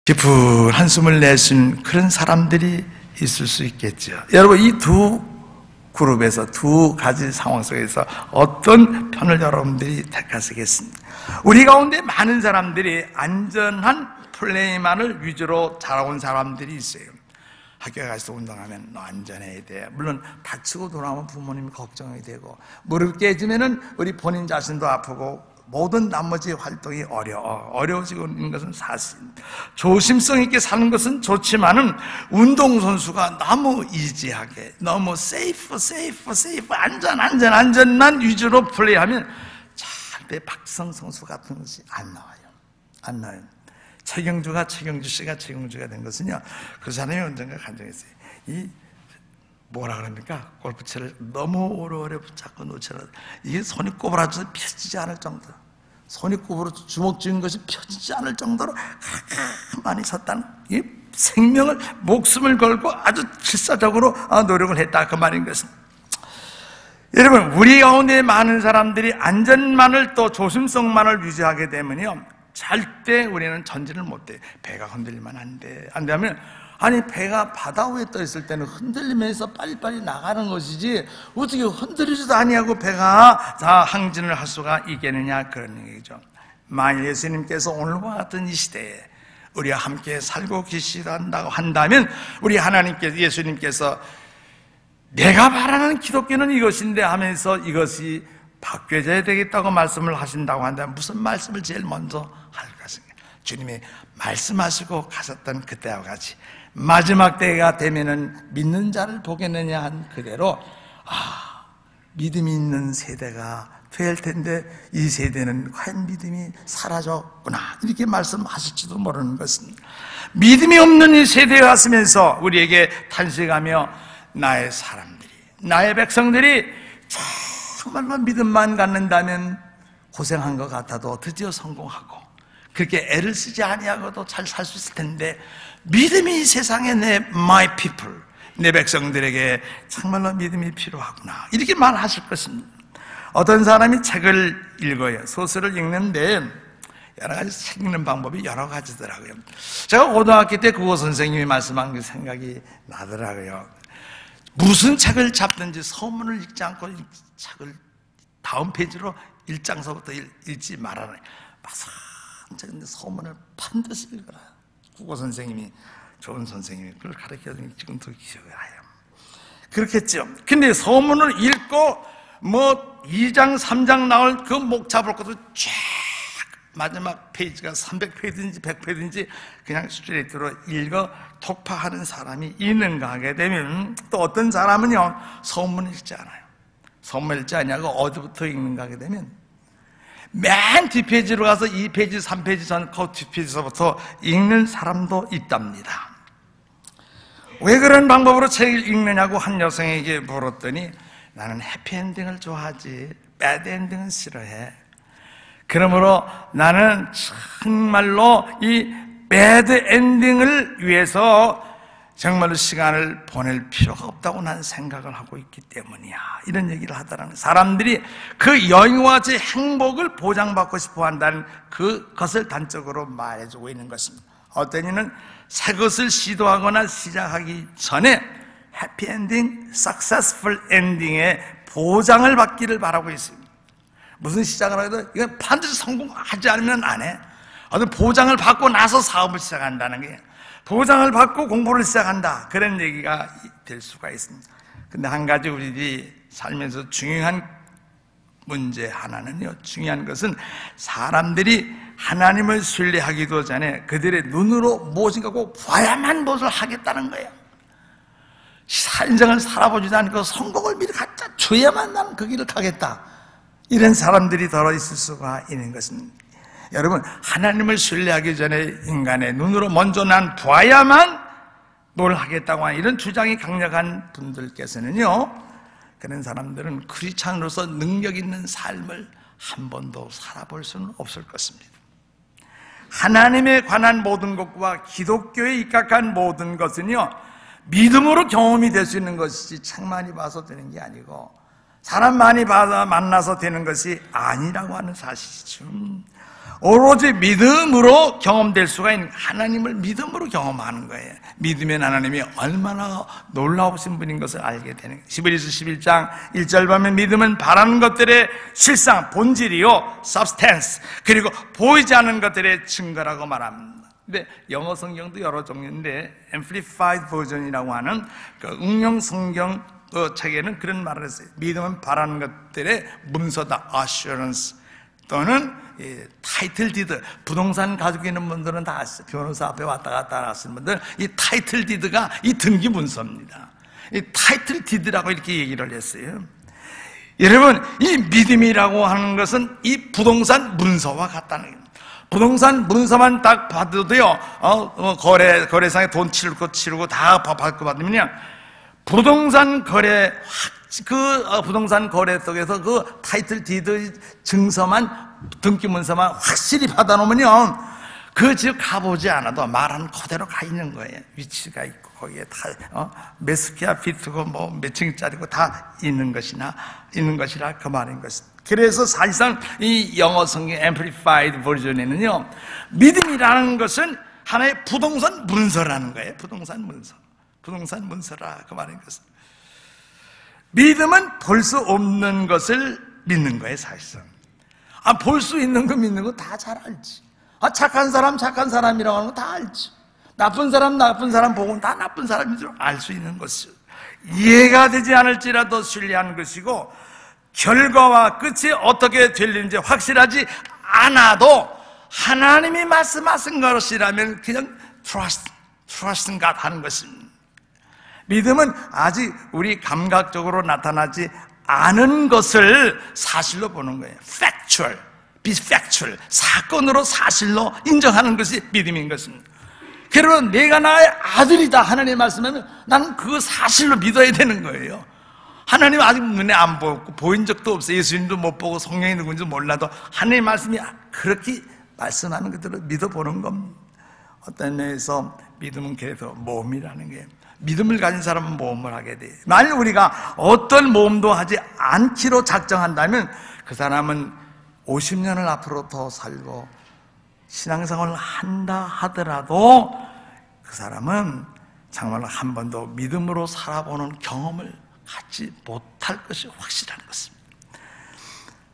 깊은 한숨을 내쉬는 그런 사람들이 있을 수 있겠죠. 여러분, 이 두 그룹에서 두 가지 상황 속에서 어떤 편을 여러분들이 택하시겠습니까? 우리 가운데 많은 사람들이 안전한 플레이만을 위주로 자라온 사람들이 있어요. 학교에 가서 운동하면 너 안전해야 돼. 물론 다치고 돌아오면 부모님이 걱정이 되고, 무릎 깨지면은 우리 본인 자신도 아프고, 모든 나머지 활동이 어려워지고 있는 것은 사실입니다. 조심성 있게 사는 것은 좋지만은 운동선수가 너무 이지하게, 너무 세이프 안전만 위주로 플레이하면 절대 박성 선수 같은 것이 안 나와요. 최경주 씨가 최경주가 된 것은요, 그 사람이 언젠가 간증했어요. 뭐라 그럽니까? 골프채를 너무 오래 붙잡고 놓쳐라. 이게 손이 꼬부라져서 펴지지 않을 정도로, 손이 꼬부러 주먹 쥐은 것이 펴지지 않을 정도로 가만히 섰다는, 이 생명을, 목숨을 걸고 아주 필사적으로 노력을 했다, 그 말인 것은. 여러분, 우리 가운데 많은 사람들이 안전만을, 또 조심성만을 유지하게 되면요, 절대 우리는 전진을 못해. 배가 흔들리면 안 돼. 안 되면, 아니, 배가 바다 위에 떠 있을 때는 흔들리면서 빨리빨리 나가는 것이지, 어떻게 흔들리지도 아니하고 배가 항진을 할 수가 있겠느냐, 그런 얘기죠. 만일 예수님께서 오늘과 같은 이 시대에 우리와 함께 살고 계시다고 한다면, 우리 하나님께서, 예수님께서 내가 바라는 기독교는 이것인데 하면서 이것이 바뀌어져야 되겠다고 말씀을 하신다고 한다면 무슨 말씀을 제일 먼저 할 것인가? 주님이 말씀하시고 가셨던 그때와 같이 마지막 때가 되면은 믿는 자를 보겠느냐 한 그대로, 믿음이 있는 세대가 될 텐데 이 세대는 과연 믿음이 사라졌구나, 이렇게 말씀하실지도 모르는 것입니다. 믿음이 없는 이 세대에 왔으면서 우리에게 탄식하며 나의 사람들이, 나의 백성들이 정말로 믿음만 갖는다면 고생한 것 같아도 드디어 성공하고 그렇게 애를 쓰지 아니하고도 잘 살 수 있을 텐데, 믿음이 세상에 my people, 내 백성들에게 정말로 믿음이 필요하구나, 이렇게 말하실 것입니다. 어떤 사람이 책을 읽어요. 소설을 읽는데 여러 가지 책 읽는 방법이 여러 가지더라고요. 제가 고등학교 때 국어 선생님이 말씀한 게 생각이 나더라고요. 무슨 책을 잡든지 서문을 읽지 않고 책을 다음 페이지로 1장서부터 읽지 말아라. 근데 서문을 반드시 읽어라. 국어 선생님이, 좋은 선생님이 그걸 가르쳐주니 지금도 기억이 나요. 그렇겠죠. 근데 서문을 읽고 2장 3장 나올 그 목 잡을 것도 쫙 마지막 페이지가 300페이지인지 100페이지인지 그냥 스트레이트로 읽어 독파하는 사람이 있는가 하게 되면, 또 어떤 사람은요, 서문을 읽지 않아요. 서문을 읽지 않냐고 어디부터 읽는가 하게 되면 맨 뒷페이지로 가서 2페이지 3페이지 전 그 뒷페이지서부터 읽는 사람도 있답니다. 왜 그런 방법으로 책을 읽느냐고 한 여성에게 물었더니, 나는 해피엔딩을 좋아하지 배드엔딩은 싫어해. 그러므로 나는 정말로 이 배드엔딩을 위해서 정말로 시간을 보낼 필요가 없다고 난 생각을 하고 있기 때문이야, 이런 얘기를 하더라는, 사람들이 그 여인과 제 행복을 보장받고 싶어 한다는 그것을 단적으로 말해주고 있는 것입니다. 어떤 이는 새 것을 시도하거나 시작하기 전에 해피엔딩, 석세스풀 엔딩의 보장을 받기를 바라고 있습니다. 무슨 시작을 하도 이건 반드시 성공하지 않으면 안 해. 어떤 보장을 받고 나서 사업을 시작한다는 게, 보장을 받고 공부를 시작한다, 그런 얘기가 될 수가 있습니다. 근데 한 가지 우리들이 살면서 중요한 문제 하나는요, 중요한 것은 사람들이 하나님을 신뢰하기도 전에 그들의 눈으로 무엇인가 꼭 봐야만 무엇을 하겠다는 거예요. 인생을 살아보지도 않고 성공을 미리 갖다 줘야만 나는 그 길을 가겠다, 이런 사람들이 더 있을 수가 있는 것입니다. 여러분, 하나님을 신뢰하기 전에 인간의 눈으로 먼저 난 봐야만 뭘 하겠다고 하는 이런 주장이 강력한 분들께서는요, 그런 사람들은 크리스찬으로서 능력 있는 삶을 한 번도 살아볼 수는 없을 것입니다. 하나님에 관한 모든 것과 기독교에 입각한 모든 것은요, 믿음으로 경험이 될 수 있는 것이지 책 많이 봐서 되는 게 아니고 사람 많이 만나서 되는 것이 아니라고 하는 사실이죠. 오로지 믿음으로 경험될 수가 있는, 하나님을 믿음으로 경험하는 거예요. 믿으면 하나님이 얼마나 놀라우신 분인 것을 알게 되는 거예요. 히브리서 11장 1절 보면 믿음은 바라는 것들의 실상, 본질이요, substance, 그리고 보이지 않는 것들의 증거라고 말합니다. 근데 영어 성경도 여러 종류인데 Amplified Version이라고 하는 그 응용 성경 그 책에는 그런 말을 했어요. 믿음은 바라는 것들의 문서다, assurance, 또는 타이틀 디드. 부동산 가지고 있는 분들은 다 아시죠. 변호사 앞에 왔다 갔다 하시는 분들, 이 타이틀 디드가 이 등기 문서입니다. 이 타이틀 디드라고 이렇게 얘기를 했어요. 여러분, 이 믿음이라고 하는 것은 이 부동산 문서와 같다는 거예요. 부동산 문서만 딱 받아도요, 거래상에 돈 치르고 다 받고 받으면요, 부동산 거래, 부동산 거래 속에서 그 타이틀 디드 증서만, 등기 문서만 확실히 받아놓으면요, 그 집 가보지 않아도 말하는 그대로 가 있는 거예요. 위치가 있고, 거기에 다, 몇 스퀘어 피트고, 뭐, 몇 층짜리고 다 있는 것이라 그 말인 것입니다. 그래서 사실상 이 영어 성경 Amplified 버전에는요, 믿음이라는 것은 하나의 부동산 문서라는 거예요. 부동산 문서라 그 말인 것은. 믿음은 볼 수 없는 것을 믿는 거예요, 사실상. 볼 수 있는 거 믿는 거 다 잘 알지. 착한 사람이라고 하는 거 다 알지. 나쁜 사람 보고는 다 나쁜 사람인 줄 알 수 있는 것이죠. 이해가 되지 않을지라도 신뢰하는 것이고, 결과와 끝이 어떻게 될는지 확실하지 않아도 하나님이 말씀하신 것이라면 그냥 trust in God 하는 것입니다. 믿음은 아직 우리 감각적으로 나타나지 않은 것을 사실로 보는 거예요. factual, factual, 사건으로 사실로 인정하는 것이 믿음인 것입니다. 그러나 내가 나의 아들이다 하나님 말씀하면 나는 그 사실로 믿어야 되는 거예요. 하나님 아직 눈에 안 보였고 보인 적도 없어요. 예수님도 못 보고 성령이 누군지 몰라도 하나님 말씀이 그렇게 말씀하는 것들을 믿어보는 겁니다. 어떤 면에서 믿음은 그래서 모험이라는 게, 믿음을 가진 사람은 모험을 하게 돼요. 만일 우리가 어떤 모험도 하지 않기로 작정한다면 그 사람은 50년을 앞으로 더 살고 신앙생활을 한다 하더라도 그 사람은 정말 한 번도 믿음으로 살아보는 경험을 갖지 못할 것이 확실한 것입니다.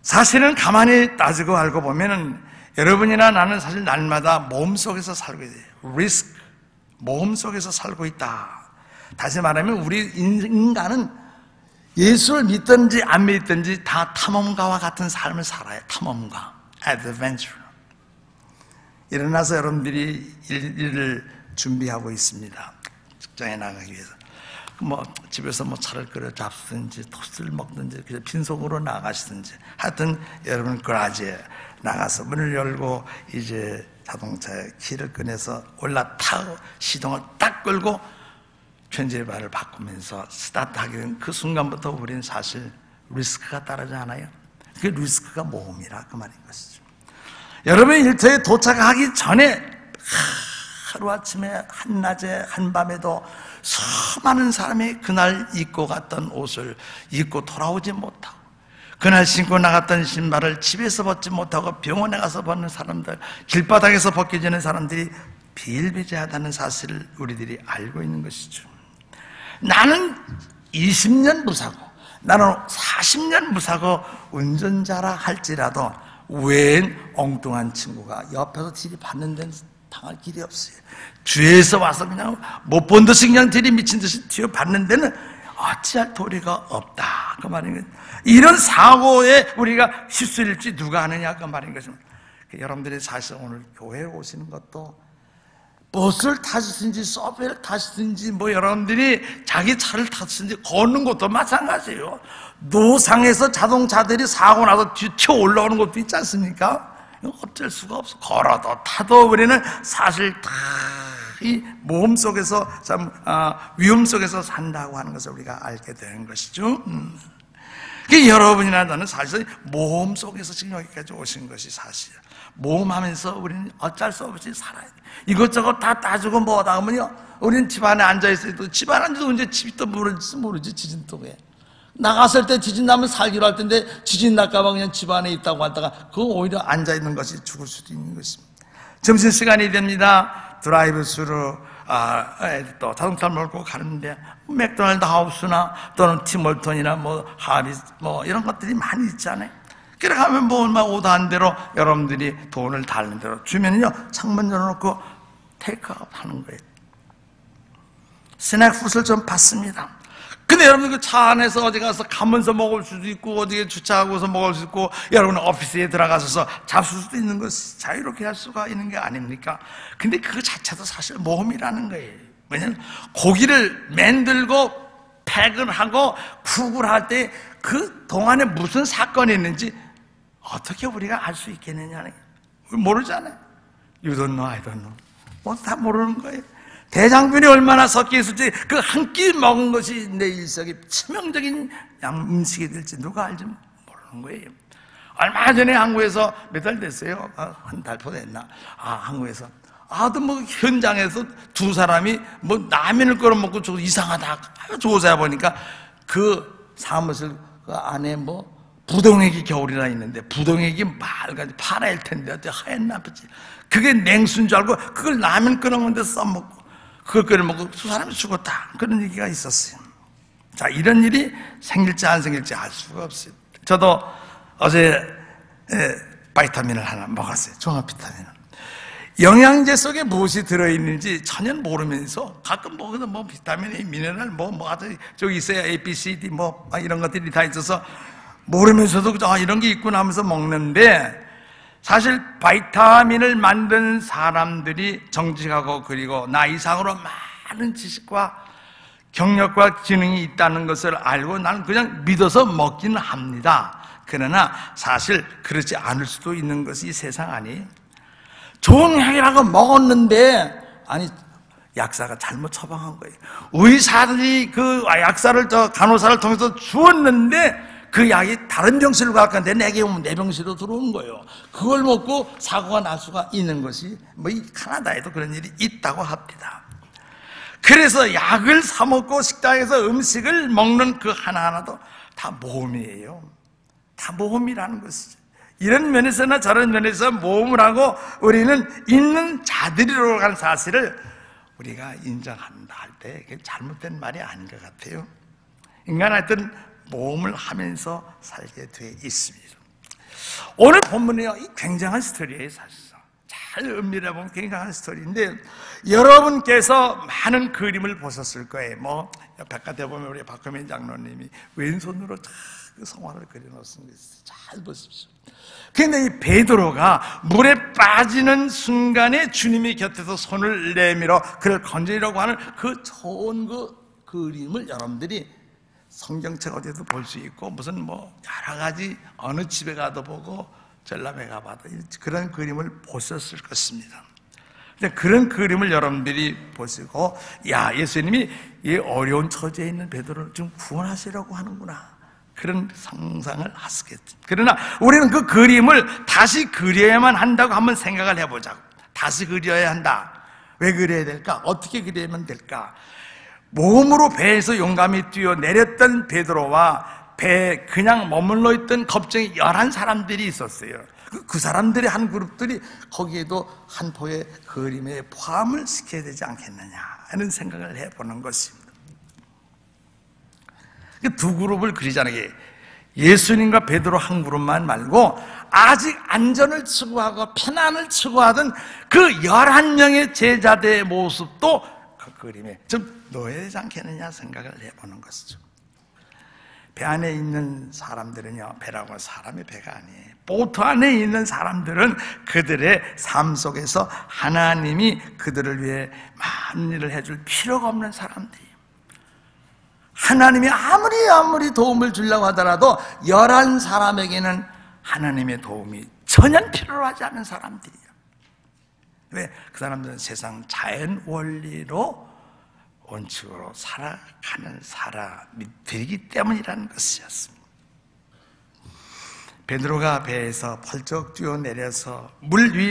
사실은 가만히 따지고 알고 보면은 여러분이나 나는 사실 날마다 모험 속에서 살고 있어요. 리스크, 모험 속에서 살고 있다. 다시 말하면 우리 인간은 예수를 믿든지 안 믿든지 다 탐험가와 같은 삶을 살아요. 탐험가, adventure. 일어나서 여러분들이 일을 준비하고 있습니다. 직장에 나가기 위해서. 집에서 차를 끓여 잡든지 토스트를 먹든지 빈속으로 나가시든지 하여튼 여러분 그라지에 나가서 문을 열고 이제 자동차에 키를 꺼내서 올라타고 시동을 딱 끌고 편집발을 바꾸면서 스타트하게 된 그 순간부터 우리는 사실 리스크가 따르지 않아요? 그 리스크가 모험이라 그 말인 것이죠. 여러분이 일터에 도착하기 전에 하루아침에 한낮에 한밤에도 수많은 사람이 그날 입고 갔던 옷을 입고 돌아오지 못하고, 그날 신고 나갔던 신발을 집에서 벗지 못하고 병원에 가서 벗는 사람들, 길바닥에서 벗겨지는 사람들이 비일비재하다는 사실을 우리들이 알고 있는 것이죠. 나는 20년 무사고 나는 40년 무사고 운전자라 할지라도 웬 엉뚱한 친구가 옆에서 들이받는 데는 당할 길이 없어요. 뒤에서 와서 그냥 못 본 듯이 그냥 들이미친 듯이 뒤에받는 데는 어찌할 도리가 없다 그 말인 거예요. 이런 사고에 우리가 휩쓸릴지 누가 아느냐 그 말인 것입니다. 여러분들이 사실 오늘 교회에 오시는 것도 버스를 타시든지 서브웨이를 타시든지 여러분들이 자기 차를 타시든지 걷는 것도 마찬가지예요. 노상에서 자동차들이 사고 나서 뒤쳐 올라오는 것도 있지 않습니까? 어쩔 수가 없어. 걸어도 타도 우리는 사실 다 이 모험 속에서 위험 속에서 산다고 하는 것을 우리가 알게 되는 것이죠. 여러분이나 저는 사실 모험 속에서 지금 여기까지 오신 것이 사실이에요. 모험하면서 우리는 어쩔 수 없이 살아야 돼. 이것저것 다 따지고 뭐하다 하면요, 우리는 집 안에 앉아있어도 집 안에 앉아도 언제 집이 또 무너질지 모르지, 지진 또 왜. 나갔을 때 지진 나면 살기로 할 텐데 지진 날까봐 그냥 집 안에 있다고 하다가 그거 오히려 앉아있는 것이 죽을 수도 있는 것입니다. 점심시간이 됩니다. 드라이브스루 또 자동차를 몰고 가는데 맥도날드 하우스나 또는 티몰턴이나 뭐 하비스 뭐 이런 것들이 많이 있잖아요. 그래 가면 뭐 얼마 오다 한 대로 여러분들이 돈을 달는 대로 주면요 창문 열어놓고 테이크아웃 하는 거예요. 스낵푸드를 좀 받습니다. 근데 여러분 그 차 안에서 어디 가서 가면서 먹을 수도 있고 어디에 주차하고서 먹을 수 있고 여러분 오피스에 들어가서 잡술 수도 있는 것이 자유롭게 할 수가 있는 게 아닙니까? 근데 그 자체도 사실 모험이라는 거예요. 왜냐하면 고기를 만들고 팩을 하고 쿡을 할 때 그 동안에 무슨 사건이 있는지 어떻게 우리가 알 수 있겠느냐는 모르잖아요. You don't know, I don't know. 뭐 다 모르는 거예요. 대장균이 얼마나 섞여 있을지 그 한 끼 먹은 것이 내 일석에 치명적인 음식이 될지 누가 알지 모르는 거예요. 얼마 전에 한국에서 몇 달 됐어요? 한 달 보냈나? 한국에서 뭐 현장에서 두 사람이 뭐 라면을 끓여 먹고 저 이상하다 조사해 보니까 그 사무실 그 안에 뭐 부동액이 겨울이나 있는데 부동액이 맑아지 파라일 텐데 어때 하얗나 보지. 그게 냉수인 줄 알고 그걸 라면 끓여 먹는데 써먹고 그걸 끓여 먹고 두 사람이 죽었다. 그런 얘기가 있었어요. 자, 이런 일이 생길지 안 생길지 알 수가 없어요. 저도 어제 바이타민을 하나 먹었어요. 종합 비타민을. 영양제 속에 무엇이 들어있는지 전혀 모르면서 가끔 먹어도 뭐 비타민 A, 미네랄 아주 저기 있어요. A, B, C, D 이런 것들이 다 있어서 모르면서도 이런 게 있구나 하면서 먹는데 사실 바이타민을 만든 사람들이 정직하고 그리고 나 이상으로 많은 지식과 경력과 지능이 있다는 것을 알고 나는 그냥 믿어서 먹기는 합니다. 그러나 사실 그렇지 않을 수도 있는 것이 이 세상 아니에요. 좋은 약이라고 먹었는데 약사가 잘못 처방한 거예요. 의사들이 그 약사를 간호사를 통해서 주었는데 그 약이 다른 병실로 갈 건데 내게 오면 내 병실로 들어온 거예요. 그걸 먹고 사고가 날 수가 있는 것이 이 카나다에도 그런 일이 있다고 합니다. 그래서 약을 사 먹고 식당에서 음식을 먹는 그 하나하나도 다 모험이에요. 다 모험이라는 것이죠. 이런 면에서나 저런 면에서 모험을 하고 우리는 있는 자들이라고 하는 사실을 우리가 인정한다 할 때 그게 잘못된 말이 아닌 것 같아요. 인간은 모험을 하면서 살게 돼 있습니다. 오늘 본문이요, 이 굉장한 스토리예요. 사실상 잘 음미해 보면 굉장한 스토리인데 여러분께서 많은 그림을 보셨을 거예요. 백화대 보면 우리 박효민 장로님이 왼손으로 그 성화를 그려놓은 게 있어요. 잘 보십시오. 근데 이 베드로가 물에 빠지는 순간에 주님이 곁에서 손을 내밀어 그를 건지려고 하는 그 좋은 그 그림을 여러분들이 성경책 어디에도 볼 수 있고 무슨 여러 가지 어느 집에 가도 보고 전람회 가봐도 그런 그림을 보셨을 것입니다. 근데 그런 그림을 여러분들이 보시고 예수님이 이 어려운 처지에 있는 베드로를 좀 구원하시려고 하는구나 그런 상상을 하시겠죠. 그러나 우리는 그 그림을 다시 그려야만 한다고 한번 생각을 해보자고. 다시 그려야 한다. 왜 그려야 될까? 어떻게 그리면 될까? 몸으로 배에서 용감히 뛰어내렸던 베드로와 배에 그냥 머물러 있던 겁쟁이 11사람들이 있었어요. 그 사람들의 한 그룹들이 거기에도 한 포의 그림에 포함을 시켜야 되지 않겠느냐 하는 생각을 해보는 것입니다. 두 그룹을 그리자는 게 예수님과 베드로 한 그룹만 말고 아직 안전을 추구하고 편안을 추구하던 그 11명의 제자들의 모습도 그 그림에 좀 넣어야 되지 않겠느냐 생각을 해보는 것이죠. 배 안에 있는 사람들은요, 배라고 사람의 배가 아니에요. 보트 안에 있는 사람들은 그들의 삶 속에서 하나님이 그들을 위해 많은 일을 해줄 필요가 없는 사람들이에요. 하나님이 아무리 도움을 주려고 하더라도 11사람에게는 하나님의 도움이 전혀 필요로 하지 않은 사람들이에요. 왜? 그 사람들은 세상 자연 원리로 원칙으로 살아가는 사람들이기 때문이라는 것이었습니다. 베드로가 배에서 펄쩍 뛰어내려서 물 위에